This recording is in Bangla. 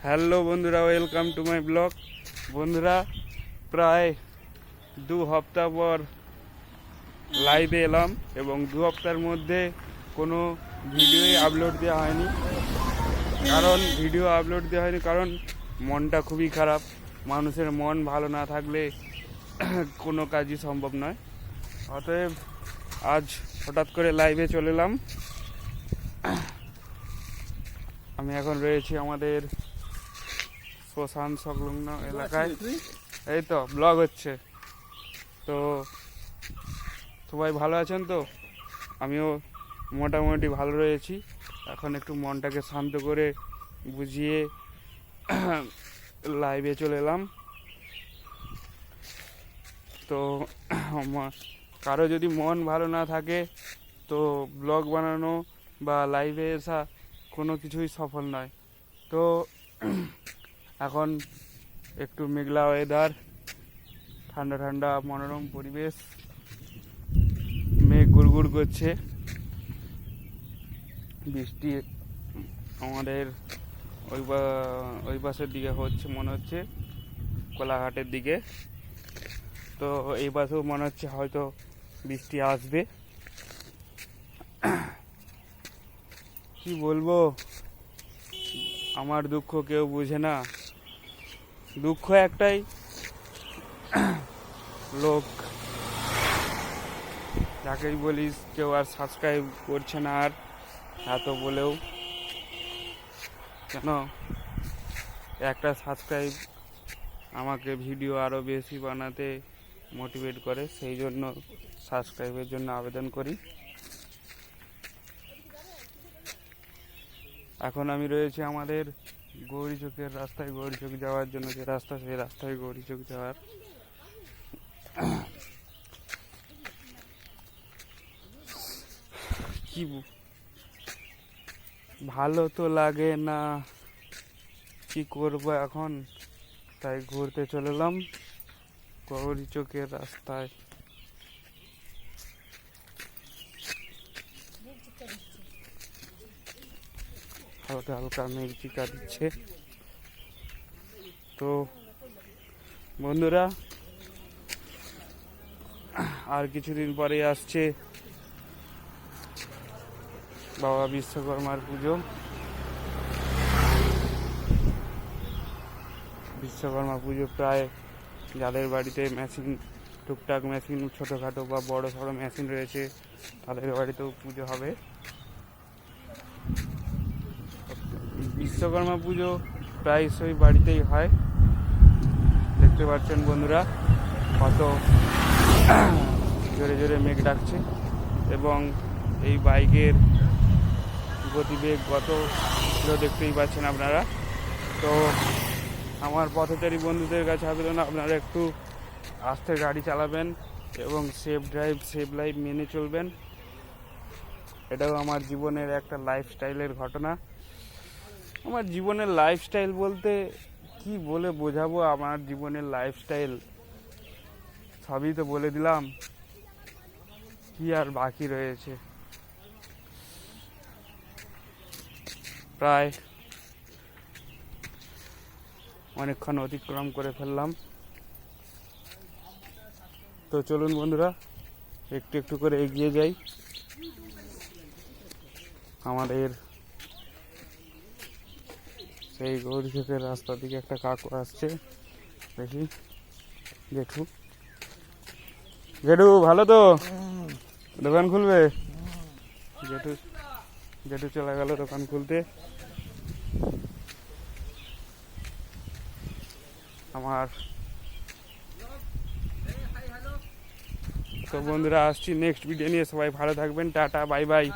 হ্যালো বন্ধুরা, ওয়েলকাম টু মাই ব্লগ। বন্ধুরা, প্রায় 2 সপ্তাহ পর লাইভে এলাম এবং 2 সপ্তাহের মধ্যে কোনো ভিডিওই আপলোড দেওয়া হয়নি। কারণ মনটা খুবই খারাপ। মানুষের মন ভালো না থাকলে কোনো কাজই সম্ভব নয়। অতএব আজ হঠাৎ করে লাইভে চলে এলাম। আমি এখন রয়েছি আমাদের শ্মশান সংলগ্ন এলাকায়। এই তো ব্লগ হচ্ছে। তো সবাই ভালো আছেন তো? আমিও মোটামুটি ভালো রয়েছি। এখন একটু মনটাকে শান্ত করে বুঝিয়ে লাইভে চলে এলাম। তো কারো যদি মন ভালো না থাকে তো ব্লগ বানানো বা লাইভে আসা কোনো কিছুই সফল নয়। তো এখন একটু মেঘলা ওয়েদার, ঠান্ডা ঠান্ডা মনোরম পরিবেশ, মেঘ গুড়গুড় করছে, বৃষ্টি আমাদের ওই পাশের দিকে হচ্ছে, মনে হচ্ছে কোলাঘাটের দিকে। তো এই পাশেও মনে হচ্ছে হয়তো বৃষ্টি আসবে। কি বলবো, আমার দুঃখ কেউ বুঝে না। দুঃখ একটাই, লোক যাকেই বলিস কেউ আর সাবস্ক্রাইব করছে না। আর এত বলেও কেন, একটা সাবস্ক্রাইব আমাকে ভিডিও আরও বেশি বানাতে মোটিভেট করে, সেই জন্য সাবস্ক্রাইবের জন্য আবেদন করি। এখন আমি রয়েছি আমাদের গৌরীচকের রাস্তায়। গৌরীচক যাওয়ার জন্য যে রাস্তা, সেই রাস্তায় গৌরীচক যাওয়ার। কি ভালো তো লাগে না, কি করবো এখন, তাই ঘুরতে চলে এলাম গৌরীচকের রাস্তায়। হালকা হালকা মেঘ চিকা দিচ্ছে। তো বন্ধুরা, আর কিছুদিন পরে আসছে বাবা বিশ্বকর্মার পুজো। বিশ্বকর্মা পুজো প্রায় যাদের বাড়িতে মেশিন, টুকটাক মেশিন, ছোটোখাটো বা বড় সড়ো মেশিন রয়েছে, তাদের বাড়িতেও পুজো হবে। বিশ্বকর্মা পুজো প্রায়শই বাড়িতেই হয়। দেখতে পাচ্ছেন বন্ধুরা, কত জোরে জোরে মেঘ ডাকছে এবং এই বাইকের গতিবেগ কত দেখতেই পাচ্ছেন আপনারা। তো আমার পথচারী বন্ধুদের কাছে আবেদন, আপনারা একটু আস্তে গাড়ি চালাবেন এবং সেফ ড্রাইভ সেফ লাইফ মেনে চলবেন। এটাও আমার জীবনের একটা লাইফস্টাইলের ঘটনা। আমার জীবনের লাইফস্টাইল বলতে কি বলে বোঝাবো, আমার জীবনের লাইফস্টাইল সবই তো বলে দিলাম, কি আর বাকি রয়েছে। প্রায় অনেকক্ষণ অতিক্রম করে ফেললাম। তো চলুন বন্ধুরা, একটু একটু করে এগিয়ে যাই। আমাদের সেই গৌরীচকের রাস্তা দিকে একটা কাকু আসছে, দেখি। জেঠু, জেঠু ভালো তো? দোকান খুলবে? জেঠু জেঠু চলে গেল দোকান খুলতে। আমার তো বন্ধুরা, আসছি নেক্সট ভিডিও নিয়ে। সবাই ভালো থাকবেন, টাটা, বাই বাই।